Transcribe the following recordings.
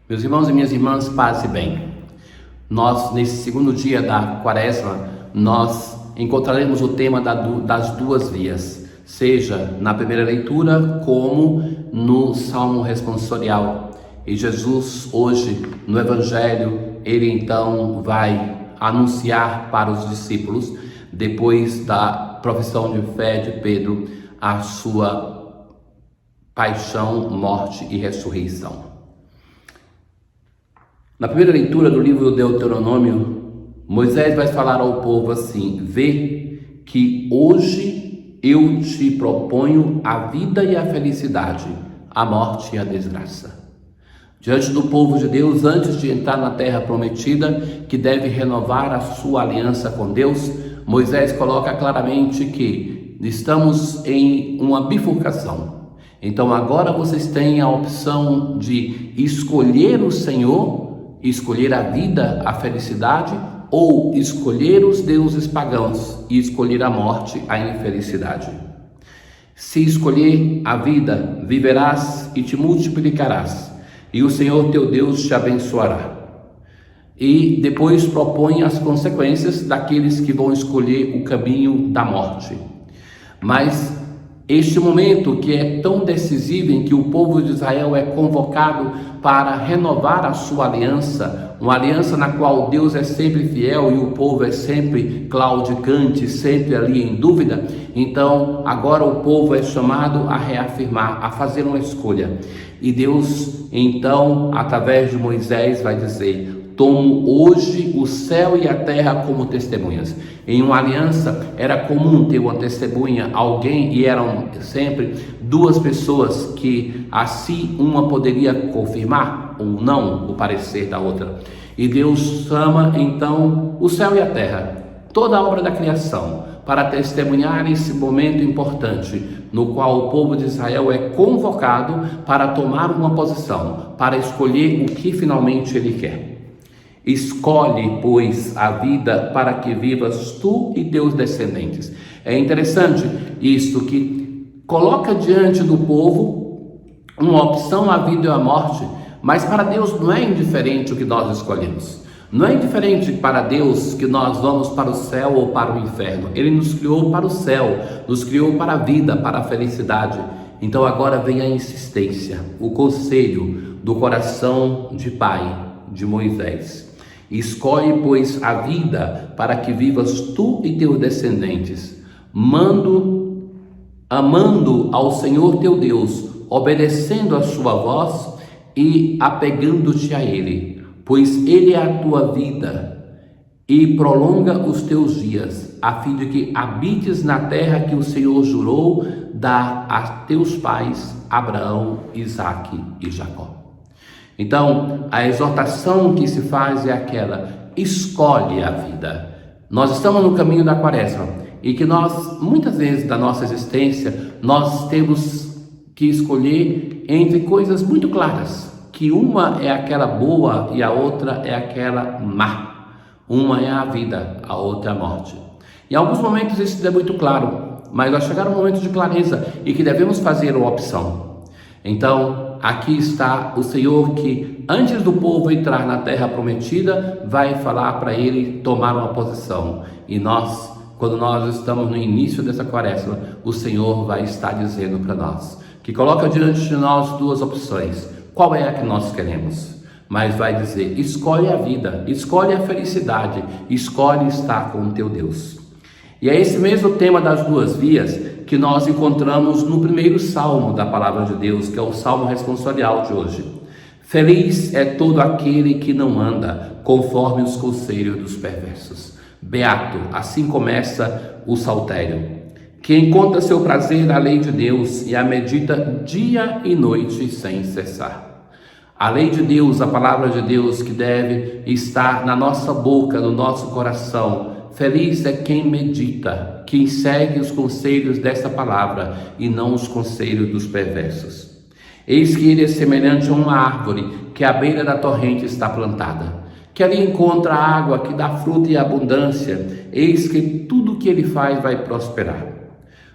Meus irmãos e minhas irmãs, paz e bem. Nós, nesse segundo dia da quaresma, nós encontraremos o tema das duas vias, seja na primeira leitura como no Salmo responsorial. E Jesus, hoje, no Evangelho, ele então vai anunciar para os discípulos, depois da profissão de fé de Pedro, a sua paixão, morte e ressurreição. Na primeira leitura do livro do Deuteronômio, Moisés vai falar ao povo assim: vê que hoje eu te proponho a vida e a felicidade, a morte e a desgraça. Diante do povo de Deus, antes de entrar na terra prometida, que deve renovar a sua aliança com Deus, Moisés coloca claramente que estamos em uma bifurcação. Então agora vocês têm a opção de escolher o Senhor, escolher a vida, a felicidade, ou escolher os deuses pagãos e escolher a morte, a infelicidade. Se escolher a vida, viverás e te multiplicarás, e o Senhor teu Deus te abençoará. E depois propõe as consequências daqueles que vão escolher o caminho da morte. Mas este momento que é tão decisivo, em que o povo de Israel é convocado para renovar a sua aliança, uma aliança na qual Deus é sempre fiel e o povo é sempre claudicante, sempre ali em dúvida. Então agora o povo é chamado a reafirmar, a fazer uma escolha. E Deus então, através de Moisés, vai dizer: tomo hoje o céu e a terra como testemunhas. Em uma aliança era comum ter uma testemunha, alguém, e eram sempre duas pessoas que assim uma poderia confirmar ou não o parecer da outra. E Deus chama então o céu e a terra, toda a obra da criação, para testemunhar esse momento importante, no qual o povo de Israel é convocado para tomar uma posição, para escolher o que finalmente ele quer. Escolhe, pois, a vida para que vivas tu e teus descendentes. É interessante isto, que coloca diante do povo uma opção, a vida e a morte, mas para Deus não é indiferente o que nós escolhemos. Não é indiferente para Deus que nós vamos para o céu ou para o inferno. Ele nos criou para o céu, nos criou para a vida, para a felicidade. Então agora vem a insistência, o conselho do coração de pai de Moisés. Escolhe, pois, a vida para que vivas tu e teus descendentes, amando ao Senhor teu Deus, obedecendo a sua voz e apegando-te a Ele, pois Ele é a tua vida e prolonga os teus dias, a fim de que habites na terra que o Senhor jurou dar a teus pais, Abraão, Isaque e Jacó. Então, a exortação que se faz é aquela: escolhe a vida. Nós estamos no caminho da quaresma e que nós, muitas vezes da nossa existência, nós temos que escolher entre coisas muito claras, que uma é aquela boa e a outra é aquela má. Uma é a vida, a outra é a morte. Em alguns momentos isso é muito claro, mas vai chegar um momento de clareza e que devemos fazer uma opção. Então, aqui está o Senhor que, antes do povo entrar na terra prometida, vai falar para ele tomar uma posição. E nós, quando nós estamos no início dessa quaresma, o Senhor vai estar dizendo para nós, que coloca diante de nós duas opções. Qual é a que nós queremos? Mas vai dizer: escolhe a vida, escolhe a felicidade, escolhe estar com o teu Deus. E é esse mesmo tema das duas vias que nós encontramos no primeiro salmo da palavra de Deus, que é o salmo responsorial de hoje. Feliz é todo aquele que não anda conforme os conselhos dos perversos. Beato, assim começa o saltério, que encontra seu prazer na lei de Deus e a medita dia e noite sem cessar. A lei de Deus, a palavra de Deus que deve estar na nossa boca, no nosso coração. Feliz é quem medita, quem segue os conselhos dessa palavra e não os conselhos dos perversos. Eis que ele é semelhante a uma árvore que à beira da torrente está plantada, que ali encontra água, que dá fruta e abundância. Eis que tudo que ele faz vai prosperar.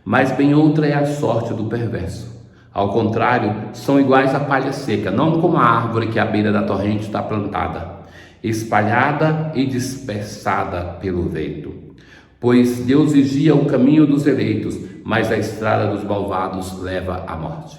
Mas bem outra é a sorte do perverso. Ao contrário, são iguais à palha seca, não como a árvore que à beira da torrente está plantada, espalhada e dispersada pelo vento. Pois Deus vigia o caminho dos eleitos, mas a estrada dos malvados leva à morte.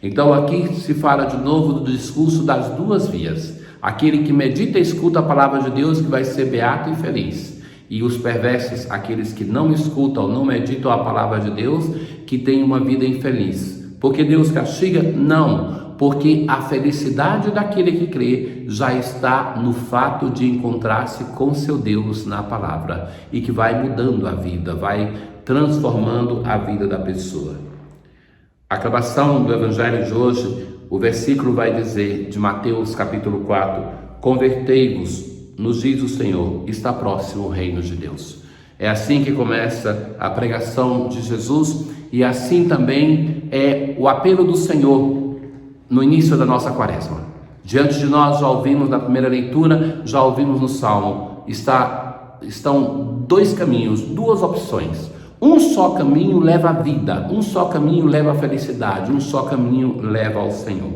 Então aqui se fala de novo do discurso das duas vias. Aquele que medita e escuta a palavra de Deus, que vai ser beato e feliz. E os perversos, aqueles que não escutam, não meditam a palavra de Deus, que têm uma vida infeliz. Porque Deus castiga? Não, porque a felicidade daquele que crê já está no fato de encontrar-se com seu Deus na palavra, e que vai mudando a vida, vai transformando a vida da pessoa. A aclamação do Evangelho de hoje, o versículo vai dizer, de Mateus capítulo 4, convertei-vos, nos diz o Senhor, está próximo o reino de Deus. É assim que começa a pregação de Jesus, e assim também é o apelo do Senhor no início da nossa quaresma. Diante de nós, já ouvimos na primeira leitura, já ouvimos no Salmo, estão dois caminhos, duas opções. Um só caminho leva à vida, um só caminho leva à felicidade, um só caminho leva ao Senhor.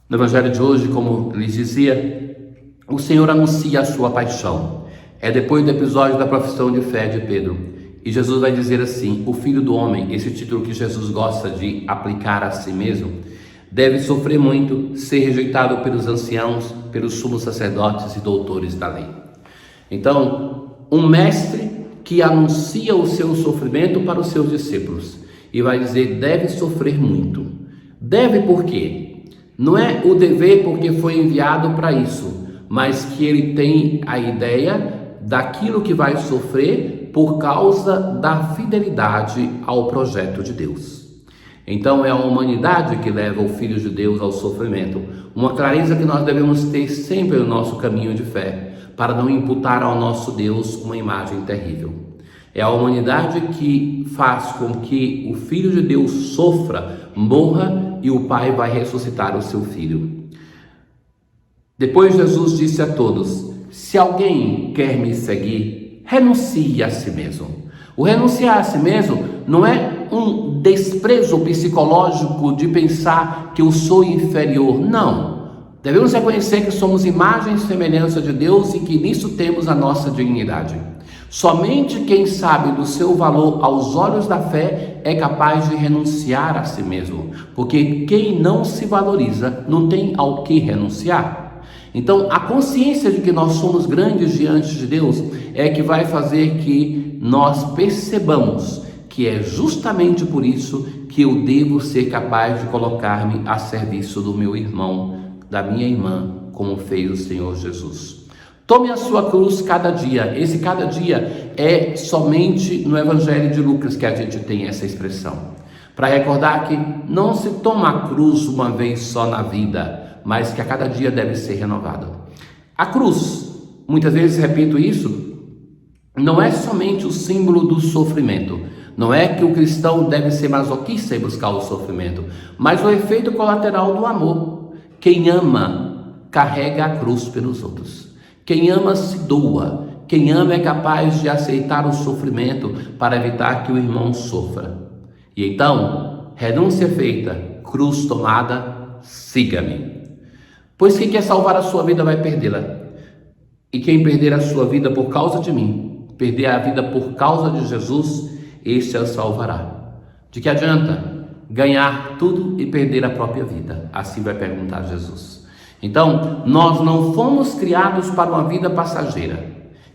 No Evangelho de hoje, como lhes dizia, o Senhor anuncia a sua paixão. É depois do episódio da profissão de fé de Pedro. E Jesus vai dizer assim, o Filho do Homem, esse título que Jesus gosta de aplicar a si mesmo, deve sofrer muito, ser rejeitado pelos anciãos, pelos sumos sacerdotes e doutores da lei. Então, um mestre que anuncia o seu sofrimento para os seus discípulos e vai dizer, deve sofrer muito. Deve por quê? Não é o dever porque foi enviado para isso, mas que ele tem a ideia daquilo que vai sofrer por causa da fidelidade ao projeto de Deus. Então é a humanidade que leva o Filho de Deus ao sofrimento, uma clareza que nós devemos ter sempre no nosso caminho de fé, para não imputar ao nosso Deus uma imagem terrível. É a humanidade que faz com que o Filho de Deus sofra, morra, e o Pai vai ressuscitar o seu Filho. Depois Jesus disse a todos, se alguém quer me seguir, renuncie a si mesmo. O renunciar a si mesmo não é um desprezo psicológico de pensar que eu sou inferior, não. Devemos reconhecer que somos imagem e semelhança de Deus e que nisso temos a nossa dignidade. Somente quem sabe do seu valor aos olhos da fé é capaz de renunciar a si mesmo, porque quem não se valoriza não tem ao que renunciar. Então, a consciência de que nós somos grandes diante de Deus é que vai fazer que nós percebamos que é justamente por isso que eu devo ser capaz de colocar-me a serviço do meu irmão, da minha irmã, como fez o Senhor Jesus. Tome a sua cruz cada dia. Esse cada dia é somente no Evangelho de Lucas que a gente tem essa expressão. Para recordar que não se toma a cruz uma vez só na vida, mas que a cada dia deve ser renovado. A cruz, muitas vezes repito isso, não é somente o símbolo do sofrimento. Não é que o cristão deve ser masoquista e buscar o sofrimento, mas o efeito colateral do amor. Quem ama, carrega a cruz pelos outros. Quem ama se doa. Quem ama é capaz de aceitar o sofrimento para evitar que o irmão sofra. E então, renúncia feita, cruz tomada, siga-me. Pois quem quer salvar a sua vida vai perdê-la. E quem perder a sua vida por causa de mim, perder a vida por causa de Jesus, este a salvará. De que adianta ganhar tudo e perder a própria vida? Assim vai perguntar Jesus. Então, nós não fomos criados para uma vida passageira.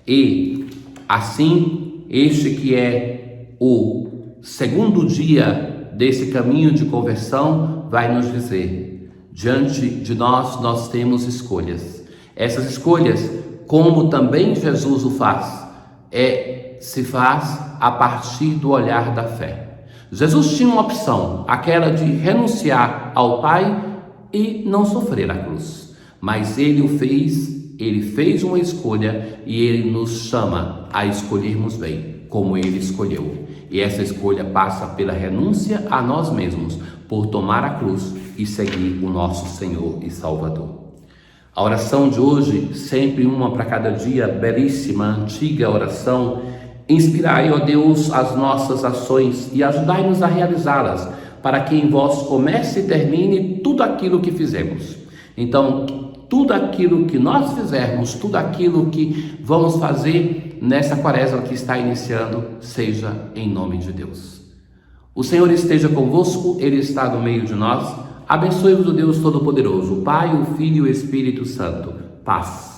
E, assim, este que é o segundo dia desse caminho de conversão vai nos dizer, diante de nós temos escolhas. Essas escolhas, como também Jesus o faz, se faz a partir do olhar da fé. Jesus tinha uma opção, aquela de renunciar ao Pai e não sofrer a cruz. Mas ele fez uma escolha e ele nos chama a escolhermos bem, como ele escolheu. E essa escolha passa pela renúncia a nós mesmos, por tomar a cruz e seguir o nosso Senhor e Salvador. A oração de hoje, sempre uma para cada dia, belíssima, antiga oração. Inspirai, ó Deus, as nossas ações e ajudai-nos a realizá-las, para que em vós comece e termine tudo aquilo que fizemos. Então, tudo aquilo que nós fizermos, tudo aquilo que vamos fazer nessa quaresma que está iniciando, seja em nome de Deus. O Senhor esteja convosco, Ele está no meio de nós. Abençoe-vos o Deus Todo-Poderoso, o Pai, o Filho e o Espírito Santo. Paz.